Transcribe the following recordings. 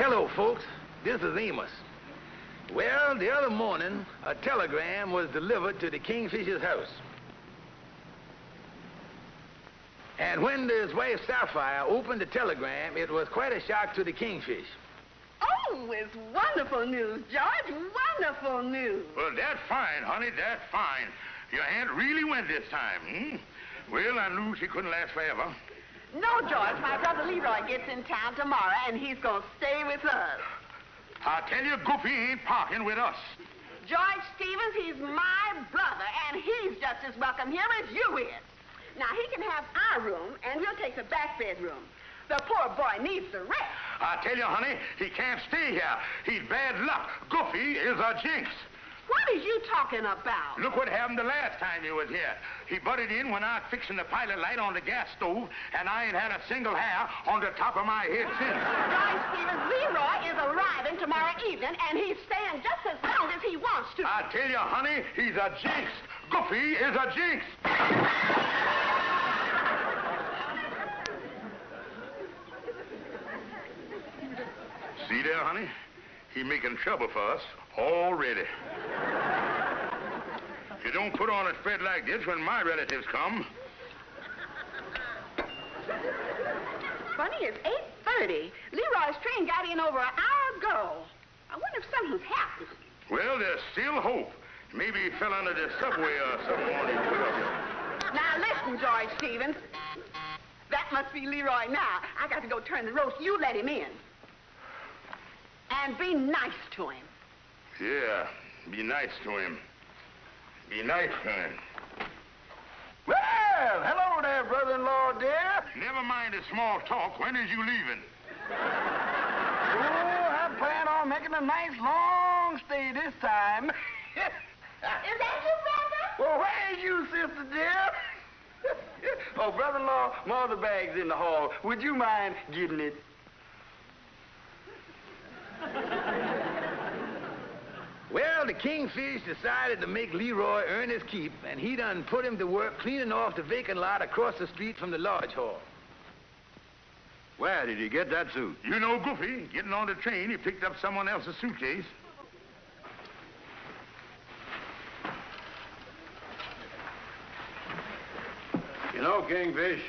Hello, folks. This is Amos. Well, the other morning, a telegram was delivered to the Kingfisher's house. And when his wife Sapphire opened the telegram, it was quite a shock to the Kingfish. Oh, it's wonderful news, George. Wonderful news. Well, that's fine, honey. That's fine. Your aunt really went this time, hmm? Well, I knew she couldn't last forever. No, George. My brother Leroy gets in town tomorrow, and he's going to stay with us. I tell you, Goofy ain't parking with us. George Stevens, he's my brother, and he's just as welcome here as you is. Now, he can have our room, and we'll take the back bedroom. The poor boy needs the rest. I tell you, honey, he can't stay here. He's bad luck. Goofy is a jinx. What is you talking about? Look what happened the last time you was here. He butted in when I was fixing the pilot light on the gas stove, and I ain't had a single hair on the top of my head since. George Stevens, Leroy is arriving tomorrow evening, and he's staying just as long as he wants to. I tell you, honey, he's a jinx. Goofy is a jinx. See there, honey? He making trouble for us already. You don't put on a spread like this when my relatives come. Funny, it's 8:30. Leroy's train got in over an hour ago. I wonder if something's happened. Well, there's still hope. Maybe he fell under the subway or something on his way up. Now, listen, George Stevens. That must be Leroy now. I got to go turn the roast. You let him in. And be nice to him. Yeah, be nice to him. Be nice to him. Well, hello there, brother-in-law, dear. Never mind the small talk. When is you leaving? Oh, I plan on making a nice long stay this time. Is that you, brother? Well, where's you, sister dear? Oh, brother-in-law, mother bag's in the hall. Would you mind getting it? Well, the Kingfish decided to make Leroy earn his keep, and he done put him to work cleaning off the vacant lot across the street from the lodge hall. Where did he get that suit? You know Goofy. Getting on the train, he picked up someone else's suitcase. You know, Kingfish,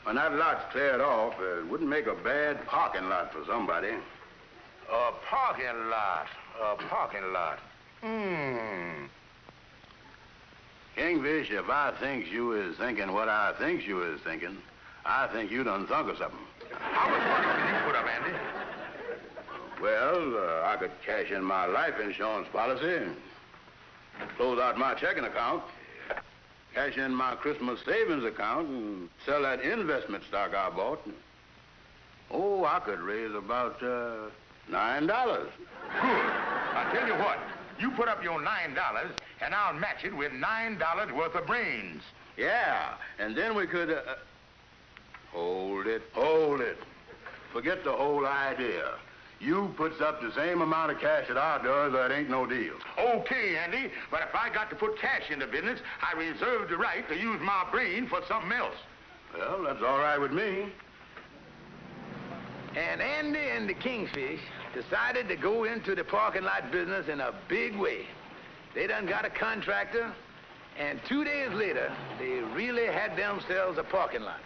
when that lot's cleared off, it wouldn't make a bad parking lot for somebody. A parking lot. A parking lot. Kingfish, if I thinks you is thinking what I thinks you is thinking, I think you done thunk of something. How much money can you put up, Andy? Well, I could cash in my life insurance policy, close out my checking account, cash in my Christmas savings account, and sell that investment stock I bought. Oh, I could raise about $9. Good. I tell you what, you put up your $9, and I'll match it with $9 worth of brains. Yeah, and then we could... Hold it. Forget the whole idea. You puts up the same amount of cash that I does, that ain't no deal. Okay, Andy, but if I got to put cash in the business, I reserve the right to use my brain for something else. Well, that's all right with me. And Andy and the Kingfish decided to go into the parking lot business in a big way. They done got a contractor, and 2 days later, they really had themselves a parking lot.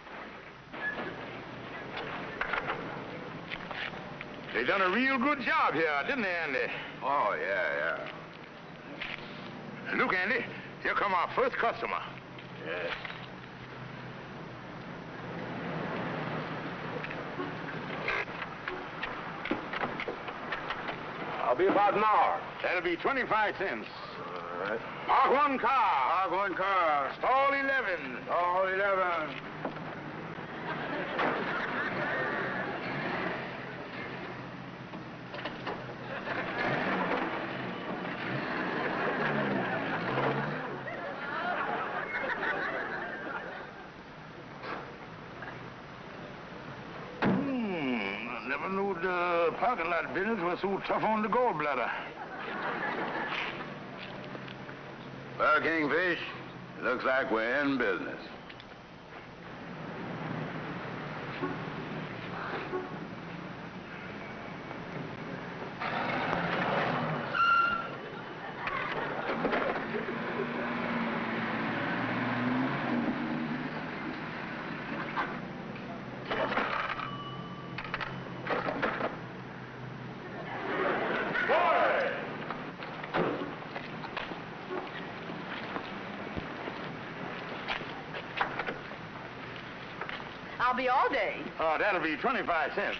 They done a real good job here, didn't they, Andy? Oh, yeah. Look, Andy, here come our first customer. Yes. I'll be about an hour. That'll be 25 cents. All right. Park one car. Park one car. Stall 11. Stall 11. Never knew the parking lot business was so tough on the gallbladder. Well, Kingfish, it looks like we're in business. I'll be all day. Oh, that'll be 25 cents.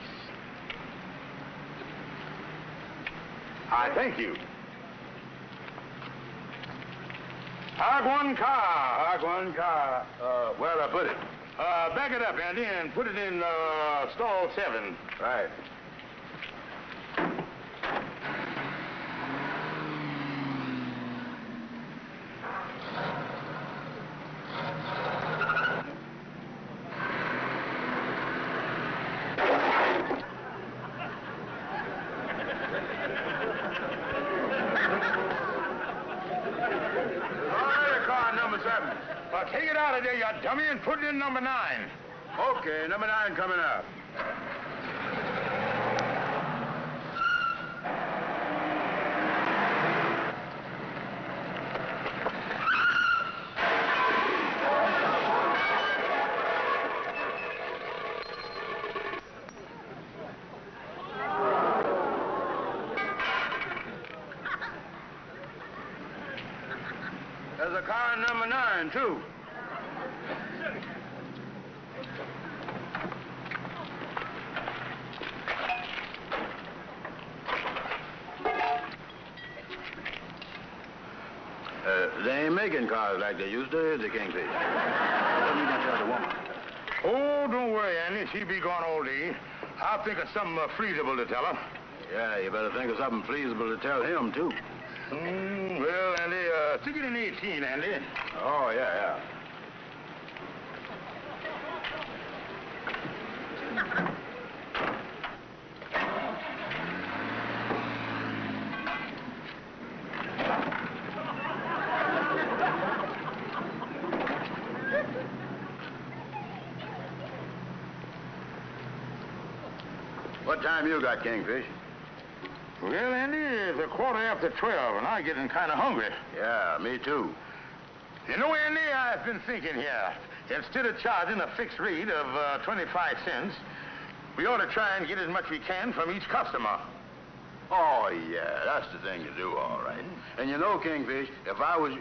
I thank you. Hog one car. Where'd I put it? Back it up, Andy, and put it in stall 7. Right. Take it out of there, you dummy, and put it in number 9. Okay, number 9 coming up. There's a car in number 9, too. They ain't making cars like they used to, is it, Kingfish? What are you going to tell the woman? Oh, don't worry, Andy. She be gone all day. I'll think of something feasible to tell her. Yeah, you better think of something feasible to tell him, too. Well, Andy, stick it in 18, Andy. Oh, yeah. What time you got, Kingfish? Well, Andy, it's 12:15, and I'm getting kind of hungry. Yeah, me too. You know, Andy, I've been thinking here. Instead of charging a fixed rate of 25 cents, we ought to try and get as much as we can from each customer. Oh, yeah, that's the thing to do, all right. And you know, Kingfish, if I was...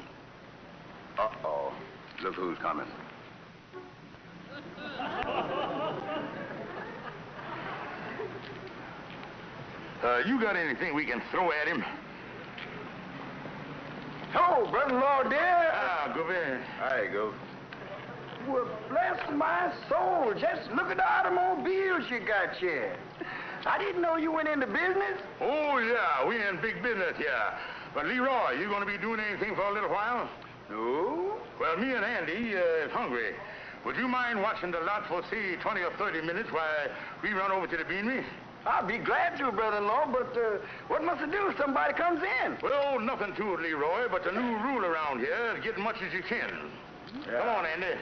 Uh-oh. Look who's coming. You got anything we can throw at him? Hello, brother-in-law, dear. Go ahead. There you go. Well, bless my soul. Just look at the automobiles you got here. I didn't know you went into business. Oh, yeah, we in big business here. But, Leroy, you going to be doing anything for a little while? No. Well, me and Andy is hungry. Would you mind watching the lot for, say, 20 or 30 minutes while we run over to the beanery? I'll be glad to, brother-in-law, but what must I do if somebody comes in? Well, nothing to it, Leroy, but the new rule around here is get as much as you can. Yeah. Come on, Andy.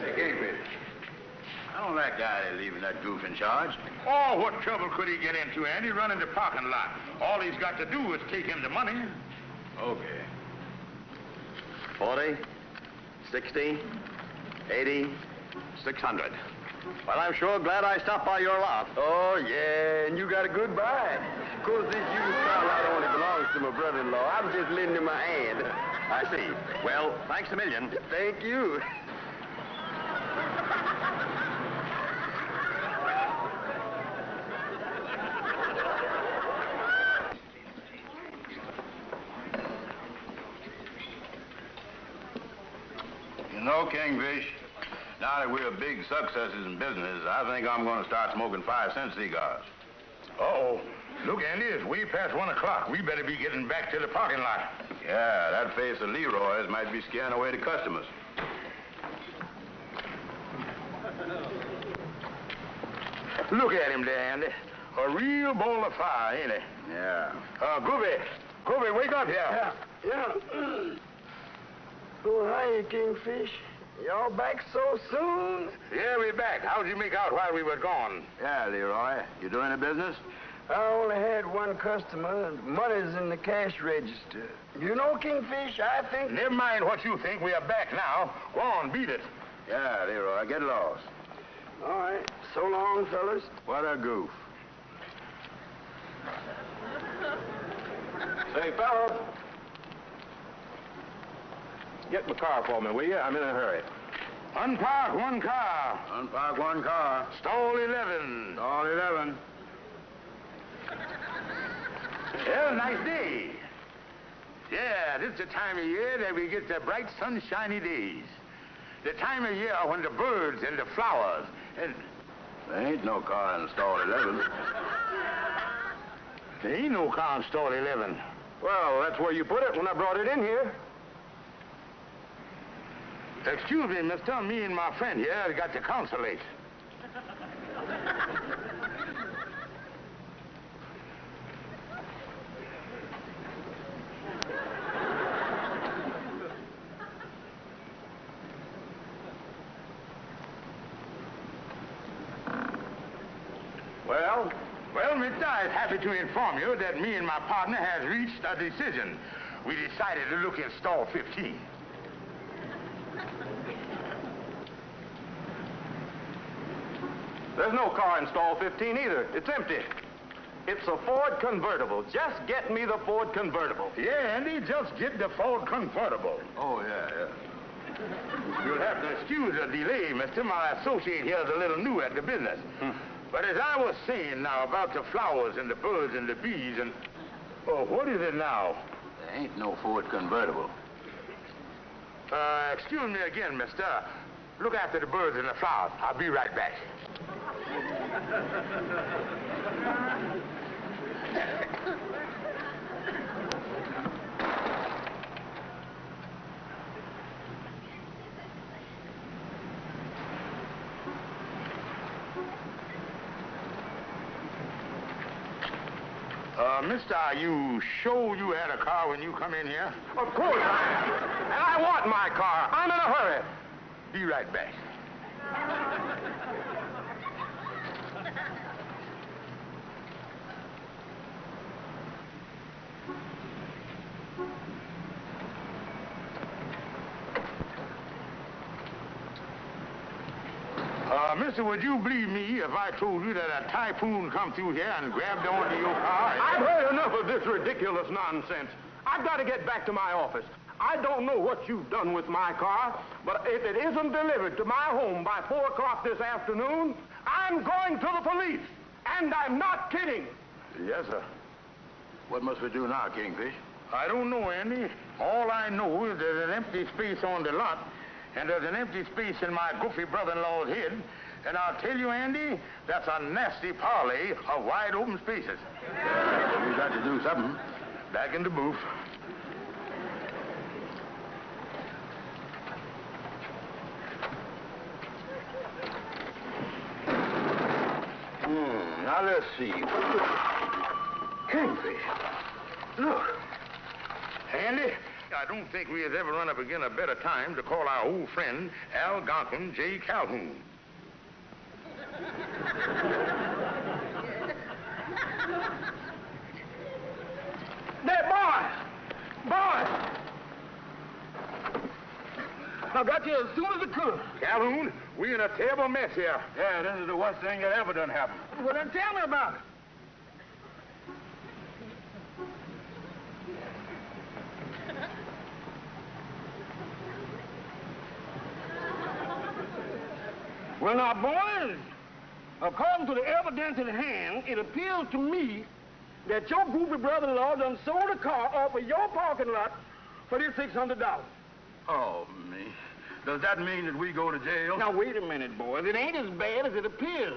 Hey, Kingfish. I don't like that leaving that goof in charge. Oh, what trouble could he get into, Andy? Running the parking lot. All he's got to do is take him the money. Okay. 40, 60, 80, 600. Well, I'm sure glad I stopped by your lot. Oh, yeah, and you got a good buy. Of course, this used car lot only belongs to my brother-in-law. I'm just lending him my hand. I see. Well, thanks a million. Thank you. You know, Kingfish, now that we're big successes in business, I think I'm going to start smoking 5-cent cigars. Uh-oh. Look, Andy, it's way past 1 o'clock. We better be getting back to the parking lot. Yeah, that face of Leroy's might be scaring away the customers. Look at him there, Andy. A real ball of fire, ain't he? Yeah. Groovy, wake up here. Yeah. Oh, hiya, Kingfish. Y'all back so soon? Yeah, we're back. How'd you make out while we were gone? Yeah, Leroy. You doing the business? I only had one customer. Money's in the cash register. You know, Kingfish, I think... Never mind what you think. We are back now. Go on, beat it. Yeah, Leroy, get lost. All right. So long, fellas. What a goof. Say, fella. Get my car for me, will you? I'm in a hurry. Unpark one car. Unpark one car. Stall 11. Stall 11. Yeah, nice day. Yeah, this is the time of year that we get the bright, sunshiny days. The time of year when the birds and the flowers and... There ain't no car in stall 11. There ain't no car in stall 11. Well, that's where you put it when I brought it in here. Excuse me, mister. Me and my friend here got to consulate. Well, mister, I'm happy to inform you that me and my partner has reached a decision. We decided to look at stall 15. There's no car in stall 15 either. It's empty. It's a Ford convertible. Just get me the Ford convertible. Yeah, Andy, just get the Ford convertible. Oh, yeah. You'll have to excuse the delay, mister. My associate here is a little new at the business. But as I was saying now about the flowers and the birds and the bees and... Oh, what is it now? There ain't no Ford convertible. Excuse me again, mister. Look after the birds and the flowers. I'll be right back. Mister, are you sure you had a car when you come in here? Of course I am. And I want my car. I'm in a hurry. Be right back. Mister, would you believe me if I told you that a typhoon come through here and grabbed onto your car? I've heard enough of this ridiculous nonsense. I've got to get back to my office. I don't know what you've done with my car, but if it isn't delivered to my home by 4 o'clock this afternoon, I'm going to the police. And I'm not kidding. Yes, sir. What must we do now, Kingfish? I don't know, Andy. All I know is there's an empty space on the lot, and there's an empty space in my goofy brother-in-law's head. And I'll tell you, Andy, that's a nasty parley of wide open spaces. We got to do something. Back in the booth. Now let's see. Kingfish. Look. Andy, I don't think we has ever run up against a better time to call our old friend Algonquin J. Calhoun. There, boy! I got you as soon as I could. Calhoun, we in a terrible mess here. Yeah, this is the worst thing that ever done happened. Well, then tell me about it. Well, now, boys, according to the evidence in hand, it appears to me that your goofy brother-in-law done sold a car off of your parking lot for this $600. Oh, me. Does that mean that we go to jail? Now, wait a minute, boys. It ain't as bad as it appears.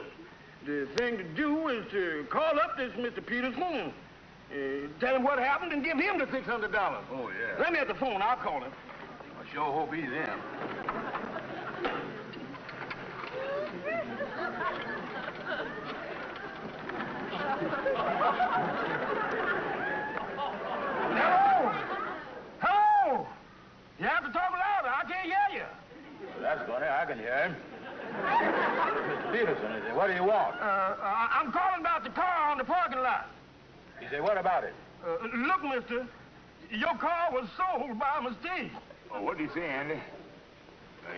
The thing to do is to call up this Mr. Peterson and tell him what happened and give him the $600. Oh, yeah. Let me at the phone. I'll call him. I sure hope he's in. Hello? Hello? You have to talk louder. I can't hear you. Well, that's funny. I can hear him. Mr. Peterson, is it? What do you want? I'm calling about the car on the parking lot. He said, what about it? Look, mister, your car was sold by mistake. Oh, what did he say, Andy?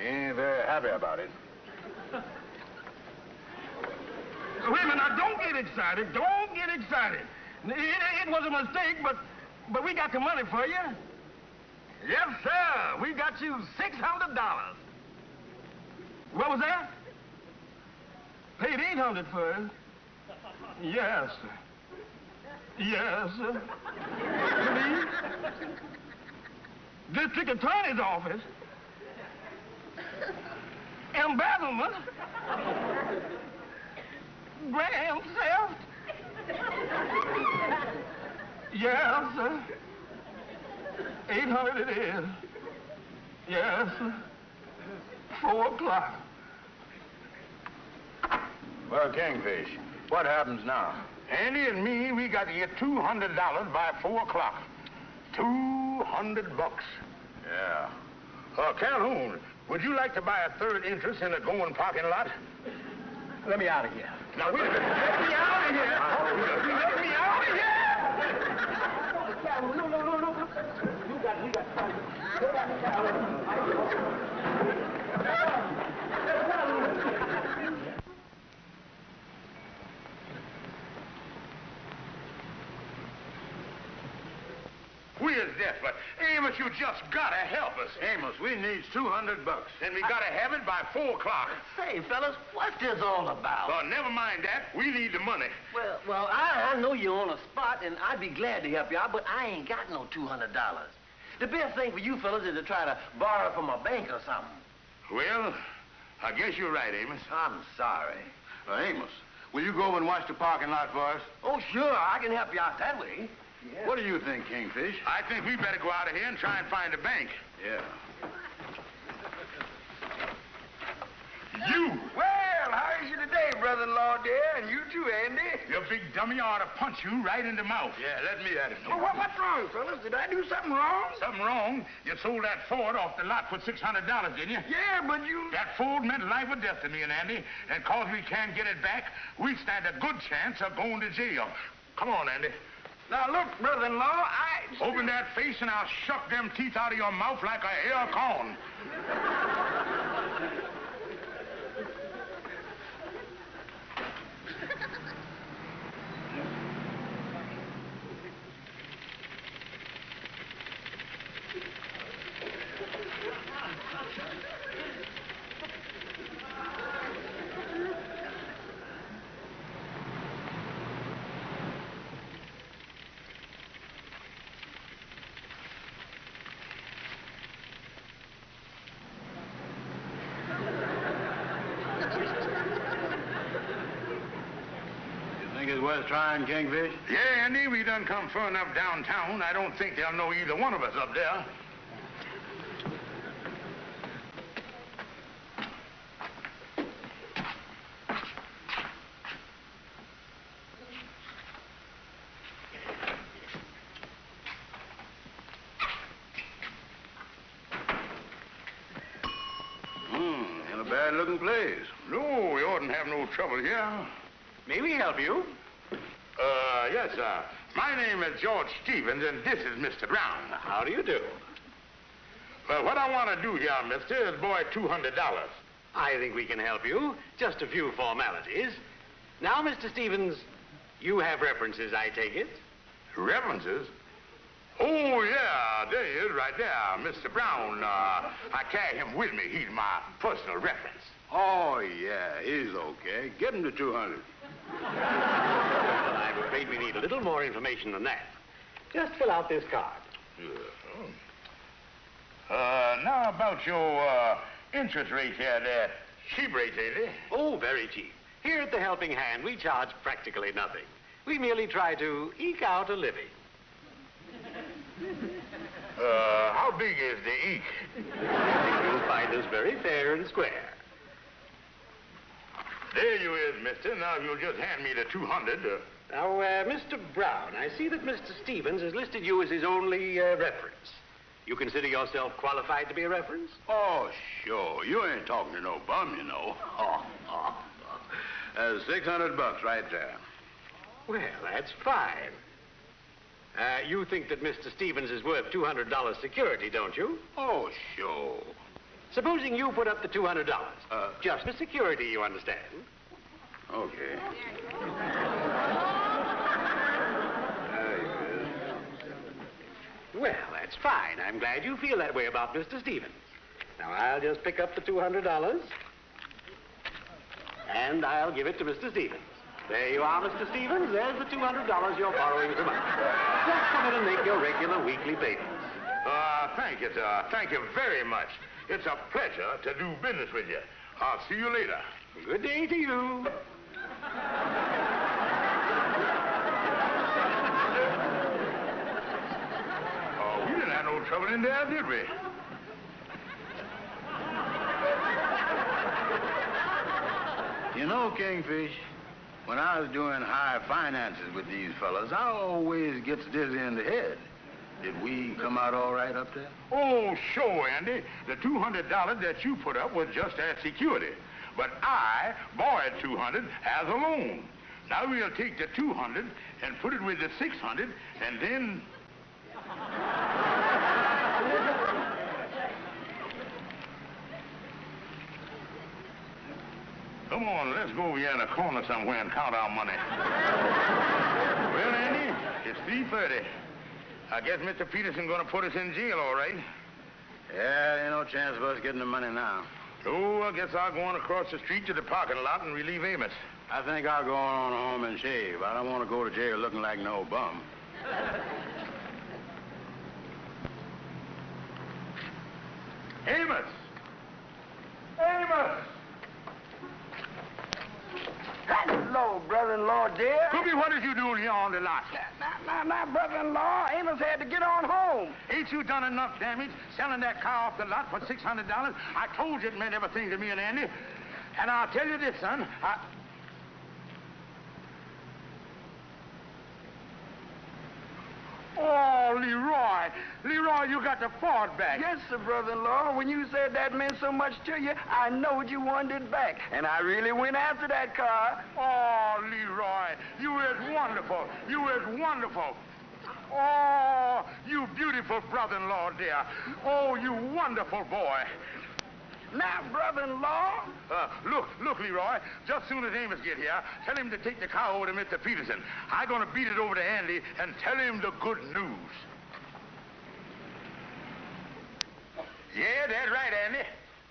He ain't very happy about it. Wait a minute, now, don't get excited. Don't get excited. It was a mistake, but we got the money for you. Yes, sir. We got you $600. What was that? Paid $800 for it. Yes, sir. Yes, sir. Please? District Attorney's Office. Embezzlement. Grand theft. Yes, sir. 800 it is. Yes, sir. 4 o'clock. Well, Kingfish, what happens now? Andy and me, we got to get $200 by 4 o'clock. $200. Yeah. Calhoun, would you like to buy a third interest in the going parking lot? Let me out of here. Now, wait a minute. Let me out of here. Let me out of here. No. You got it. We is desperate. Amos, you just gotta help us. Amos, we needs $200. And we gotta have it by 4 o'clock. Say, fellas, what's this all about? Well, never mind that. We need the money. Well, I know you're on a spot, and I'd be glad to help you out, but I ain't got no $200. The best thing for you fellas is to try to borrow from a bank or something. Well, I guess you're right, Amos. I'm sorry. Amos, will you go over and watch the parking lot for us? Oh, sure, I can help you out that way. Yeah. What do you think, Kingfish? I think we better go out of here and try and find a bank. Yeah. You! Well, how is you today, brother-in-law, dear? And you too, Andy. You big dummy, I ought to punch you right in the mouth. Yeah, let me at it. Well, what's wrong, fellas? Did I do something wrong? Something wrong? You sold that Ford off the lot for $600, didn't you? Yeah, but you... That Ford meant life or death to me and Andy, and cause we can't get it back, we stand a good chance of going to jail. Come on, Andy. Now, look, brother-in-law, Open that face and I'll shuck them teeth out of your mouth like a ear corn. Worth trying, Kingfish? Yeah, Andy, we done come far enough downtown. I don't think they'll know either one of us up there. In a bad-looking place. No, we oughtn't have no trouble here. May we help you? Yes, sir. My name is George Stevens, and this is Mr. Brown. How do you do? Well, what I want to do here, mister, is borrow $200. I think we can help you. Just a few formalities. Now, Mr. Stevens, you have references, I take it? References? Oh, yeah, there he is right there, Mr. Brown. I carry him with me. He's my personal reference. Oh, yeah, he's okay. Get him to 200. Well, I'm afraid we need a little more information than that. Just fill out this card. Now about your interest rate here, they're cheap rates, ain't they? Oh, very cheap. Here at the Helping Hand, we charge practically nothing. We merely try to eke out a living. How big is the eke? You'll find us very fair and square. There you is, mister. Now, if you'll just hand me the 200. Now, Mr. Brown, I see that Mr. Stevens has listed you as his only reference. You consider yourself qualified to be a reference? Oh, sure. You ain't talking to no bum, you know. That's $600 right there. Well, that's fine. You think that Mr. Stevens is worth $200 security, don't you? Oh, sure. Supposing you put up the $200. Just for security, you understand. Okay. Well, that's fine. I'm glad you feel that way about Mr. Stevens. Now, I'll just pick up the $200, and I'll give it to Mr. Stevens. There you are, Mr. Stevens. There's the $200 you're borrowing from us. Just come in and make your regular weekly payments. Thank you, sir. Thank you very much. It's a pleasure to do business with you. I'll see you later. Good day to you. We didn't have no trouble in there, did we? You know, Kingfish, when I was doing high finances with these fellas, I always gets dizzy in the head. Did we come out all right up there? Oh, sure, Andy. The $200 that you put up was just as security. But I borrowed $200 as a loan. Now we'll take the $200 and put it with the $600, and then... Come on, let's go over here in a corner somewhere and count our money. Well, Andy, it's 3:30. I guess Mr. Peterson gonna put us in jail, all right. Yeah, ain't no chance of us getting the money now. Oh, I guess I'll go on across the street to the parking lot and relieve Amos. I think I'll go on home and shave. I don't want to go to jail looking like no bum. Amos! Amos! Hello, brother-in-law, dear. Cookie, what is you doing here on the lot? Now, brother-in-law, Amos had to get on home. Ain't you done enough damage selling that car off the lot for $600? I told you it meant everything to me and Andy. And I'll tell you this, son. Oh, Leroy. Leroy, you got the Ford back. Yes, sir, brother-in-law. When you said that meant so much to you, I knowed you wanted it back. And I really went after that car. Oh, Leroy, you is wonderful. You is wonderful. Oh, you beautiful brother-in-law, dear. Oh, you wonderful boy. Now, brother-in-law. Look, Leroy, just soon as Amos get here, tell him to take the car over to Mr. Peterson. I'm going to beat it over to Andy and tell him the good news. Yeah, that's right, Andy.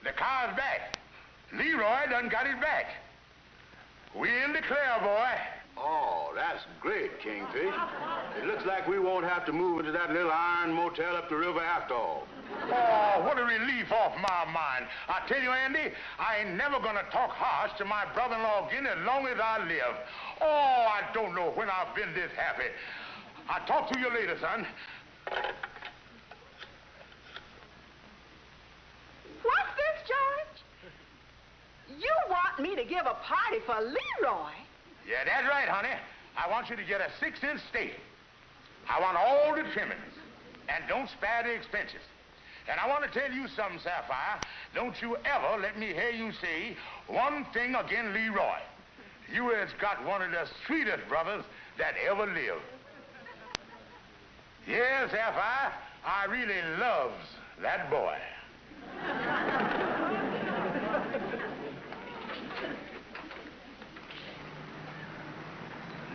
The car's back. Leroy done got it back. We in the clear, boy. Oh, that's great, Kingfish. It looks like we won't have to move into that little iron motel up the river after all. Oh, what a relief off my mind. I tell you, Andy, I ain't never gonna talk harsh to my brother-in-law again as long as I live. Oh, I don't know when I've been this happy. I'll talk to you later, son. What's this, George? You want me to give a party for Leroy? Yeah, that's right, honey. I want you to get a 6-inch steak. I want all the trimmings. And don't spare the expenses. And I want to tell you something, Sapphire. Don't you ever let me hear you say one thing against Leroy. You has got one of the sweetest brothers that ever lived. Yeah, Sapphire, I really loves that boy.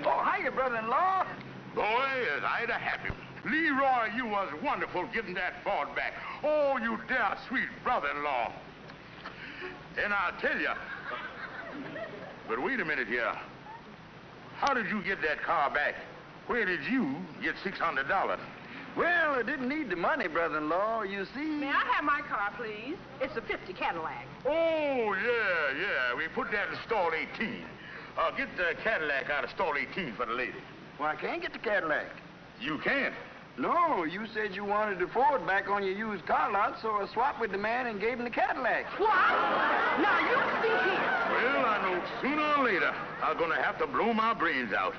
Oh, hiya, brother-in-law. Boy, is I to have him. Leroy, you was wonderful getting that Ford back. Oh, you dear sweet brother-in-law. And I'll tell you. But wait a minute here. How did you get that car back? Where did you get $600? Well, I didn't need the money, brother-in-law. You see... May I have my car, please? It's a '50 Cadillac. Oh, yeah. We put that in stall 18. Get the Cadillac out of stall 18 for the lady. Well, I can't get the Cadillac. You can't. No, you said you wanted the Ford back on your used car lot, so I swapped with the man and gave him the Cadillac. What? Now, you see here. Well, I know sooner or later I'm going to have to blow my brains out.